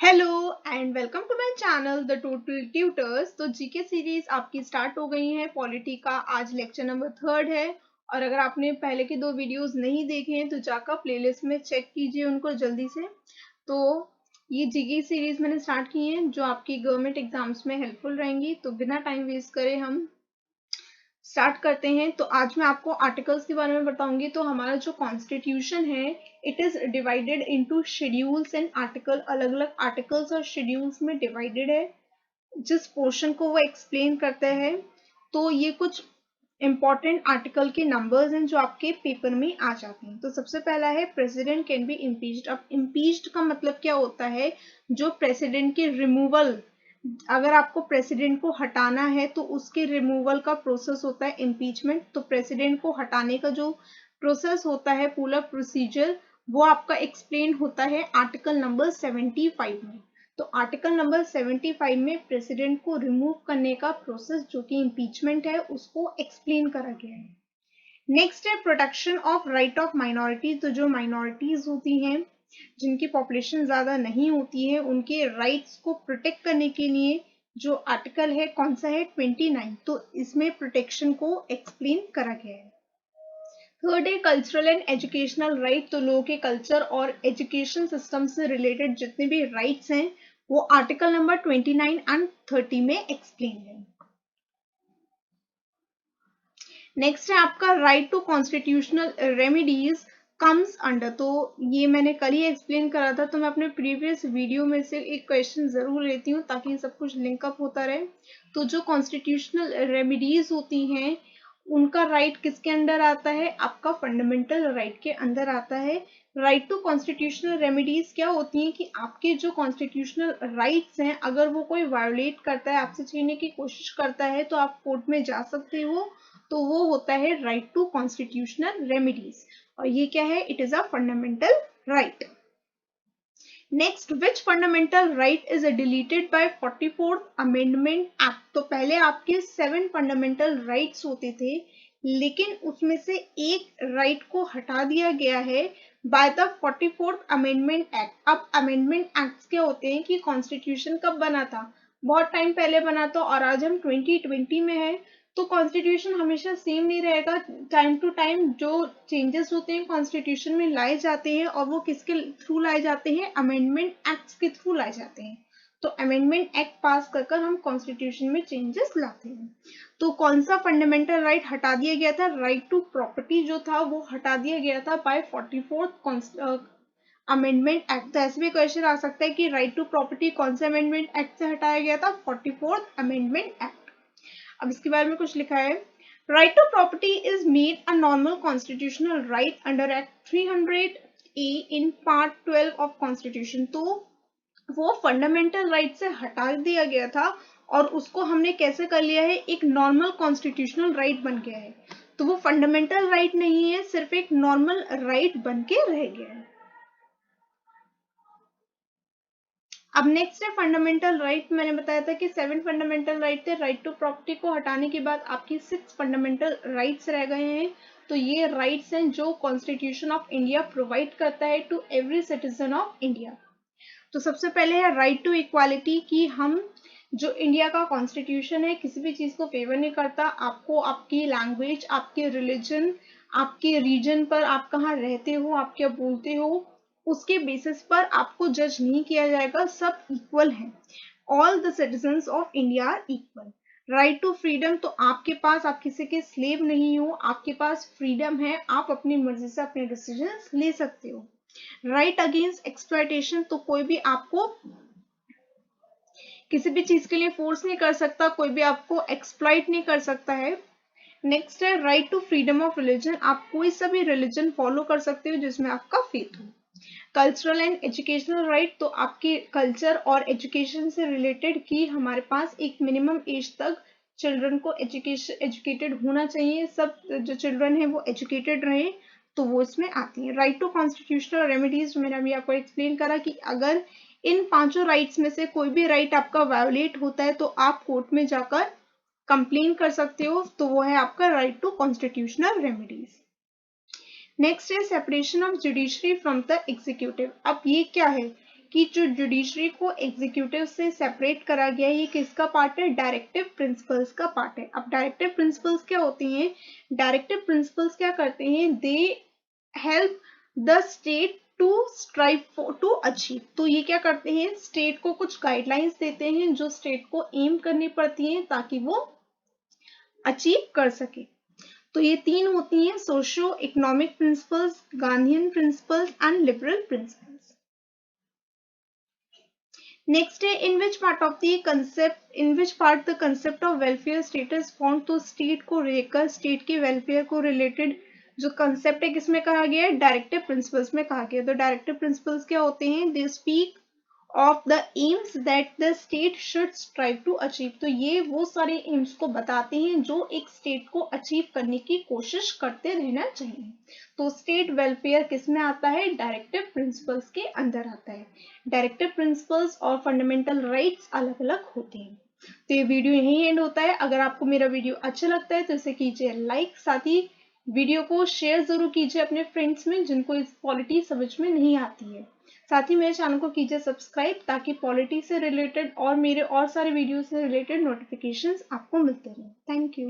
Hello and welcome to my channel the total tutors. तो GK series आपकी start हो गई है। पॉलिटी का आज लेक्चर नंबर 3 है और अगर आपने पहले के 2 वीडियोस नहीं देखे हैं तो जाकर प्लेलिस्ट में चेक कीजिए उनको जल्दी से। तो ये जीके सीरीज मैंने स्टार्ट की है जो आपकी गवर्नमेंट एग्जाम्स में हेल्पफुल रहेंगी। तो बिना टाइम वेस्ट करे हम स्टार्ट करते हैं। तो आज मैं आपको आर्टिकल्स के बारे में बताऊंगी। तो हमारा जो कॉन्स्टिट्यूशन है it is divided into schedules and article. अलग अलग आर्टिकल्स और शेड्यूल्स में डिवाइडेड है जिस पोर्शन को वो एक्सप्लेन करते हैं। तो ये कुछ इंपॉर्टेंट आर्टिकल के नंबर्स हैं जो आपके पेपर में आ जाते हैं। तो सबसे पहला है प्रेसिडेंट कैन बी इम्पीच्ड। अब इम्पीच्ड का मतलब क्या होता है? जो प्रेसिडेंट के रिमूवल, अगर आपको प्रेसिडेंट को हटाना है तो उसके रिमूवल का प्रोसेस होता है इम्पीचमेंट। तो प्रेसिडेंट को हटाने का जो प्रोसेस होता है, पूरा प्रोसीजर, वो आपका एक्सप्लेन होता है आर्टिकल नंबर 75 में। तो आर्टिकल नंबर 75 में प्रेसिडेंट को रिमूव करने का प्रोसेस जो कि इम्पीचमेंट है उसको एक्सप्लेन करा गया है। नेक्स्ट है protection of right of minorities. तो जो माइनॉरिटीज होती हैं जिनकी पॉपुलेशन ज्यादा नहीं होती है उनके राइट्स को प्रोटेक्ट करने के लिए जो आर्टिकल है कौन सा है 29। तो इसमें प्रोटेक्शन को एक्सप्लेन करा गया है। थर्ड है कल्चरल एंड एजुकेशनल राइट। तो लोगों के कल्चर और एजुकेशन सिस्टम से रिलेटेड जितने भी राइट्स हैं वो आर्टिकल नंबर 29 एंड 30 में एक्सप्लेन है। नेक्स्ट है आपका right to constitutional remedies comes under. तो ये मैंने कल ही एक्सप्लेन करा था। तो मैं अपने प्रीवियस वीडियो में से एक क्वेश्चन जरूर लेती हूँ ताकि सब कुछ लिंकअप होता रहे। तो जो कॉन्स्टिट्यूशनल रेमेडीज होती हैं उनका राइट किसके अंडर आता है? आपका फंडामेंटल राइट के अंदर आता है। राइट टू कॉन्स्टिट्यूशनल रेमेडीज क्या होती हैं कि आपके जो कॉन्स्टिट्यूशनल राइट्स हैं अगर वो कोई वायोलेट करता है, आपसे छीनने की कोशिश करता है तो आप कोर्ट में जा सकते हो। तो वो होता है राइट टू कॉन्स्टिट्यूशनल रेमेडीज और ये क्या है? It is a fundamental right. Next, which fundamental right is deleted bye 44th amendment act. तो पहले आपके 7 फंडामेंटल राइट्स होते थे लेकिन उसमें से एक राइट को हटा दिया गया है by the 44th amendment act. अब अमेंडमेंट एक्ट क्या होते हैं कि कॉन्स्टिट्यूशन कब बना था? बहुत टाइम पहले बना था और आज हम 2020 में है। तो कॉन्स्टिट्यूशन हमेशा सेम नहीं रहेगा। टाइम टू टाइम जो चेंजेस होते हैं कॉन्स्टिट्यूशन में लाए जाते हैं और वो किसके थ्रू लाए जाते हैं? अमेंडमेंट एक्ट्स के थ्रू लाए जाते हैं। तो अमेंडमेंट एक्ट पास कर कर हम कॉन्स्टिट्यूशन में चेंजेस लाते हैं। तो कौन सा फंडामेंटल राइट हटा दिया गया था? राइट टू प्रॉपर्टी जो था वो हटा दिया गया था बाय 44th अमेंडमेंट एक्ट। तो ऐसे भी क्वेश्चन आ सकता है कि राइट टू प्रॉपर्टी कौन से अमेंडमेंट एक्ट से हटाया गया था? 44th amendment act. अब इसके बारे में कुछ लिखा है। Right to property is made a normal constitutional right under act 300A in part 12 of constitution. तो वो फंडामेंटल राइट से हटा दिया गया था और उसको हमने कैसे कर लिया है? एक नॉर्मल कॉन्स्टिट्यूशनल राइट बन गया है। तो वो फंडामेंटल राइट नहीं है, सिर्फ एक नॉर्मल राइट बन के रह गया है। अब नेक्स्ट है फंडामेंटल राइट। मैंने बताया था कि 7 फंडामेंटल राइट थे। राइट टू प्रॉपर्टी को हटाने के बाद आपकी 6 फंडामेंटल राइट्स रह गए हैं। तो ये राइट्स हैं जो कॉन्स्टिट्यूशन ऑफ इंडिया प्रोवाइड करता है to every citizen of India. तो सबसे पहले है राइट टू इक्वालिटी कि हम जो इंडिया का कॉन्स्टिट्यूशन है किसी भी चीज को फेवर नहीं करता। आपको आपकी लैंग्वेज, आपके रिलीजन, आपके रीजन पर आप कहाँ रहते हो, आप क्या बोलते हो, उसके बेसिस पर आपको जज नहीं किया जाएगा। सब इक्वल हैं। All the citizens of India are equal. Right to freedom, तो आपके पास, आप किसी के स्लेव नहीं हो, आपके पास फ्रीडम है, आप अपनी मर्जी से अपने डिसीजंस ले सकते हो। राइट अगेंस्ट एक्सप्लॉयटेशन, तो कोई भी आपको किसी भी चीज के लिए फोर्स नहीं कर सकता, कोई भी आपको एक्सप्लॉइट नहीं कर सकता है। नेक्स्ट है right to freedom of religion, आप कोई सा भी रिलीजन फॉलो कर सकते हो जिसमें आपका फेथ हो। कल्चरल एंड एजुकेशनल राइट, तो आपके कल्चर और एजुकेशन से रिलेटेड कि हमारे पास एक मिनिमम एज तक चिल्ड्रन को एजुकेटेड होना चाहिए। सब जो चिल्ड्रन है वो एजुकेटेड रहे, तो वो इसमें आती है। राइट टू कॉन्स्टिट्यूशनल रेमेडीज, मैंने अभी आपको एक्सप्लेन करा कि अगर इन 5 राइट्स में से कोई भी राइट आपका वायोलेट होता है तो आप कोर्ट में जाकर कंप्लेन कर सकते हो। तो वो है आपका right to constitutional remedies. Next है separation of judiciary from the executive. अब ये क्या है? कि जो जुडिशरी को एग्जीक्यूटिव से सेपरेट करा गया है, ये किसका पार्ट है? डायरेक्टिव प्रिंसिपल्स का पार्ट है। अब डायरेक्टिव प्रिंसिपल्स क्या होते हैं? डायरेक्टिव प्रिंसिपल्स क्या करते हैं? They help the state to strive to achieve. तो ये क्या करते हैं? स्टेट को कुछ गाइडलाइंस देते हैं जो स्टेट को एम करनी पड़ती हैं ताकि वो अचीव कर सके। तो ये तीन होती हैं, socio economic principles, Gandhian principles and liberal principles. Next है in which part the concept of welfare state is found। तो स्टेट को लेकर, स्टेट के वेलफेयर को रिलेटेड जो कंसेप्ट है किसमें कहा गया है? डायरेक्टिव प्रिंसिपल्स में कहा गया है। तो डायरेक्टिव प्रिंसिपल्स क्या होते हैं? They speak of the aims that the state should strive to achieve. तो ये वो सारे एम्स को बताते हैं जो एक स्टेट को अचीव करने की कोशिश करते रहना चाहिए। तो स्टेट वेलफेयर किस में आता है? डायरेक्टिव प्रिंसिपल्स के अंदर आता है। डायरेक्टिव प्रिंसिपल्स और फंडामेंटल राइट्स अलग अलग होते हैं। तो ये वीडियो यहीं एंड होता है। अगर आपको मेरा वीडियो अच्छा लगता है तो इसे कीजिए लाइक, साथ ही वीडियो को शेयर जरूर कीजिए अपने फ्रेंड्स में जिनको इस पॉलिटी समझ में नहीं आती है। साथ ही मेरे चैनल को कीजिए सब्सक्राइब ताकि पॉलिटी से रिलेटेड और मेरे और सारे वीडियो से रिलेटेड नोटिफिकेशंस आपको मिलते रहें। Thank you.